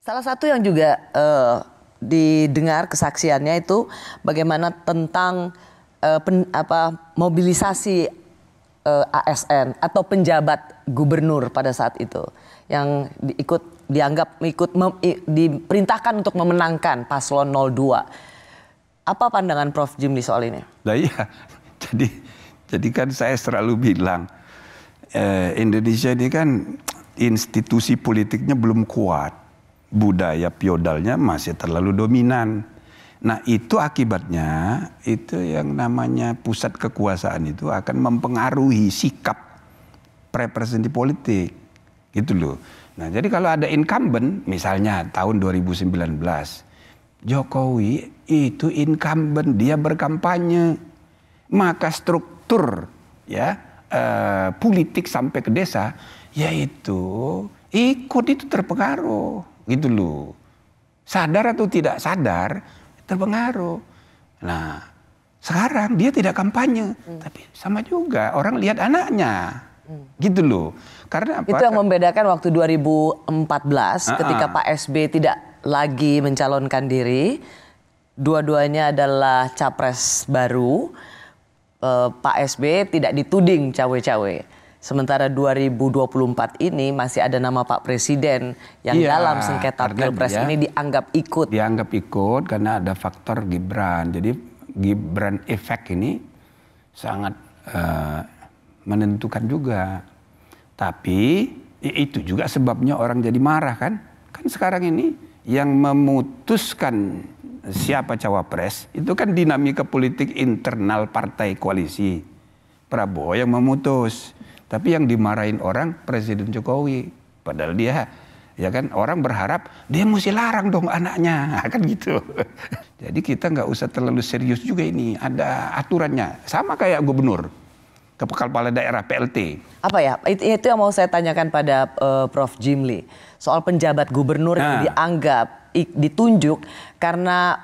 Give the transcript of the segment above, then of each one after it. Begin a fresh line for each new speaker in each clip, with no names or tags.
Salah satu yang juga didengar kesaksiannya itu bagaimana tentang mobilisasi ASN atau penjabat gubernur pada saat itu yang diperintahkan untuk memenangkan paslon 02. Apa pandangan Prof. Jimli soal ini?
Nah iya, jadi kan saya selalu bilang Indonesia ini kan institusi politiknya belum kuat, budaya feodalnya masih terlalu dominan. Nah itu akibatnya itu yang namanya pusat kekuasaan itu akan mempengaruhi sikap representasi politik, gitu loh. Nah jadi kalau ada incumbent, misalnya tahun 2019, Jokowi itu incumbent, dia berkampanye, maka struktur ya politik sampai ke desa, yaitu ikut itu terpengaruh, gitu loh. Sadar atau tidak sadar terpengaruh. Nah sekarang dia tidak kampanye, tapi sama juga orang lihat anaknya. Gitu loh. Karena apa?
Itu yang membedakan waktu 2014 ketika Pak SB tidak lagi mencalonkan diri. Dua-duanya adalah capres baru. Pak SB tidak dituding cawe-cawe. Sementara 2024 ini masih ada nama Pak Presiden yang dalam sengketa Pilpres ini dianggap ikut.
Dianggap ikut karena ada faktor Gibran. Jadi Gibran efek ini sangat menentukan juga. Tapi itu juga sebabnya orang jadi marah kan. Kan sekarang ini yang memutuskan siapa cawapres itu kan dinamika politik internal partai koalisi. Prabowo yang memutus. Tapi yang dimarahin orang Presiden Jokowi. Padahal dia, ya kan, orang berharap dia mesti larang dong anaknya, kan gitu. Jadi kita nggak usah terlalu serius juga ini. Ada aturannya. Sama kayak gubernur, kepala daerah PLT. Apa ya?
Itu yang mau saya tanyakan pada Prof. Jimli. Soal penjabat gubernur yang dianggap ditunjuk karena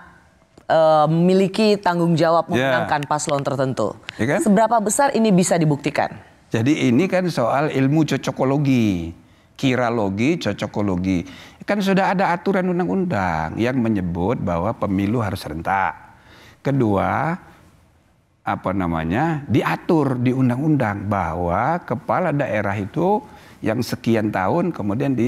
memiliki tanggung jawab memenangkan paslon tertentu. Ya kan? Seberapa besar ini bisa dibuktikan?
Jadi ini kan soal ilmu cocokologi, kiralogi, cocokologi. Kan sudah ada aturan undang-undang yang menyebut bahwa pemilu harus serentak. Kedua, diatur di undang-undang bahwa kepala daerah itu yang sekian tahun kemudian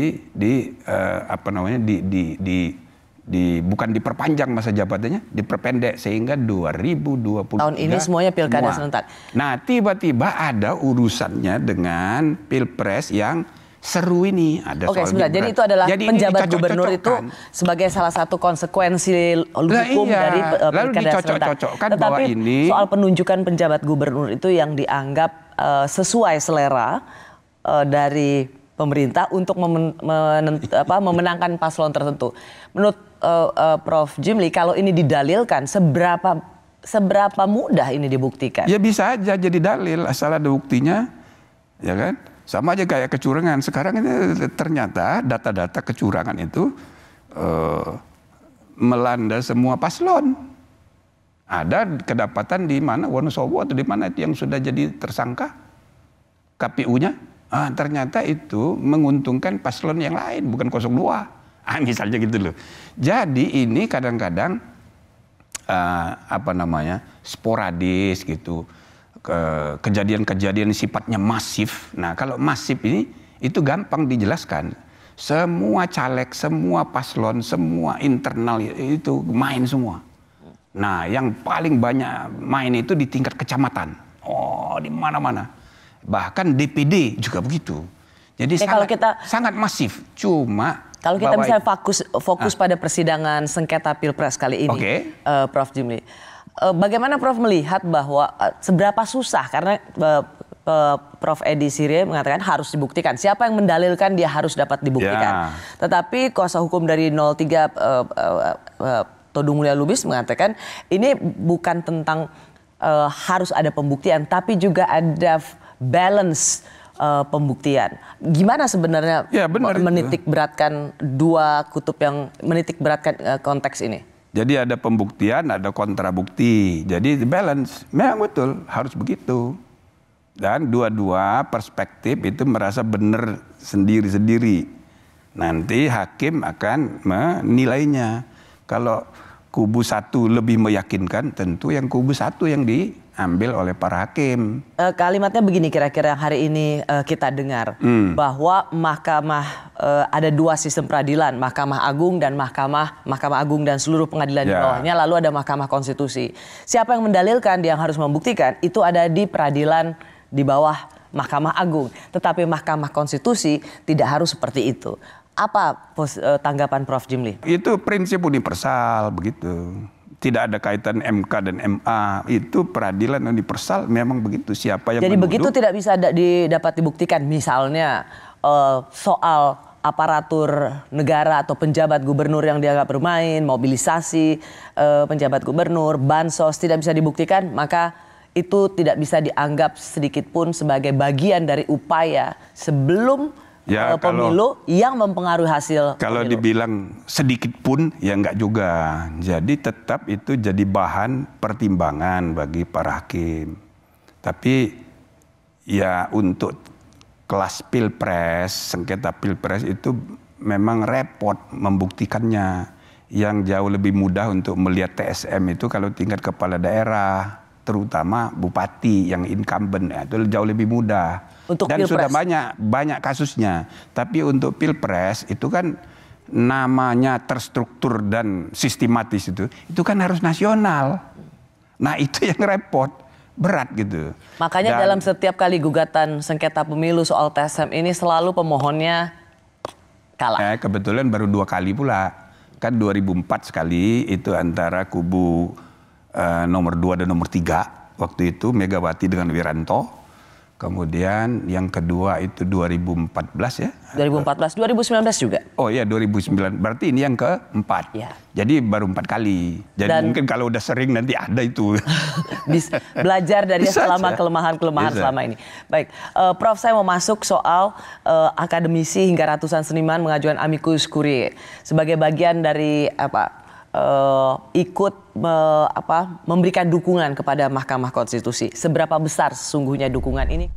bukan diperpanjang masa jabatannya, diperpendek sehingga 2023.
Tahun ini semuanya pilkada serentak.
Nah, tiba-tiba ada urusannya dengan Pilpres yang seru ini. Ada
Oke, sebentar. Jadi itu adalah penjabat gubernur itu sebagai salah satu konsekuensi hukum dari pilkada serentak. Tetapi soal penunjukan penjabat gubernur itu yang dianggap sesuai selera dari pemerintah untuk memenangkan paslon tertentu. Menurut Prof. Jimli, kalau ini didalilkan, seberapa mudah ini dibuktikan?
Ya bisa aja jadi dalil asal ada buktinya, ya kan? Sama aja kayak kecurangan. Sekarang ini ternyata data-data kecurangan itu melanda semua paslon. Ada kedapatan di mana Wonosobo atau di mana yang sudah jadi tersangka KPU-nya. Ternyata itu menguntungkan paslon yang lain, bukan 02. Misalnya gitu loh. Jadi ini kadang-kadang sporadis gitu. Kejadian-kejadian sifatnya masif. Nah kalau masif ini itu gampang dijelaskan. Semua caleg, semua paslon, semua internal itu main semua. Nah yang paling banyak main itu di tingkat kecamatan. Oh di mana-mana. Bahkan DPD juga begitu. Jadi sangat masif. Cuma
kalau kita misalnya fokus pada persidangan sengketa Pilpres kali ini, Prof. Jimli, bagaimana Prof melihat bahwa seberapa susah, karena Prof. Edi Sirye mengatakan harus dibuktikan. Siapa yang mendalilkan dia harus dapat dibuktikan. Tetapi kuasa hukum dari 03 Todung Mulya Lubis mengatakan ini bukan tentang harus ada pembuktian, tapi juga ada balance pembuktian. Gimana sebenarnya menitik beratkan dua kutub yang menitik beratkan konteks ini?
Jadi ada pembuktian, ada kontrabukti. Jadi balance, memang betul harus begitu. Dan dua-dua perspektif itu merasa benar sendiri-sendiri. Nanti hakim akan menilainya. Kalau kubu satu lebih meyakinkan, tentu yang kubu satu yang diambil oleh para hakim.
Kalimatnya begini kira-kira yang hari ini kita dengar. Bahwa mahkamah, ada dua sistem peradilan. Mahkamah Agung dan Mahkamah Agung dan seluruh pengadilan di bawahnya. Lalu ada Mahkamah Konstitusi. Siapa yang mendalilkan, dia yang harus membuktikan, itu ada di peradilan di bawah Mahkamah Agung. Tetapi Mahkamah Konstitusi tidak harus seperti itu. Apa tanggapan Prof. Jimli? Itu
prinsip universal begitu. Tidak ada kaitan MK dan MA. Itu peradilan universal memang begitu. Siapa yang
jadi menuduh, begitu tidak bisa dapat dibuktikan. Misalnya soal aparatur negara atau penjabat gubernur yang dianggap bermain, mobilisasi penjabat gubernur, bansos tidak bisa dibuktikan, maka itu tidak bisa dianggap sedikit pun sebagai bagian dari upaya sebelum pemilu yang mempengaruhi hasil
kalau
pemilu.
Dibilang sedikit pun ya enggak juga. Jadi tetap itu jadi bahan pertimbangan bagi para hakim. Tapi ya untuk kelas pilpres, sengketa pilpres itu memang repot membuktikannya. Yang jauh lebih mudah untuk melihat TSM itu kalau tingkat kepala daerah, terutama bupati yang incumbent, itu jauh lebih mudah.
Untuk
dan
pilpres.
Sudah banyak kasusnya. Tapi untuk pilpres itu kan namanya terstruktur dan sistematis itu kan harus nasional. Nah itu yang repot, berat gitu.
Makanya dalam setiap kali gugatan sengketa pemilu soal TSM ini selalu pemohonnya kalah.
Kebetulan baru 2 kali pula. Kan 2004 sekali itu antara kubu nomor 2 dan nomor 3. Waktu itu Megawati dengan Wiranto. Kemudian yang kedua itu 2014 ya.
2014, 2019 juga.
Oh ya 2009, berarti ini yang keempat.
Ya.
Jadi baru 4 kali. Jadi mungkin kalau udah sering nanti ada itu.
Belajar dari selama kelemahan-kelemahan selama ini. Baik, Prof, saya mau masuk soal akademisi hingga ratusan seniman mengajukan amicus curiae sebagai bagian dari ikut memberikan dukungan kepada Mahkamah Konstitusi. Seberapa besar sesungguhnya dukungan ini?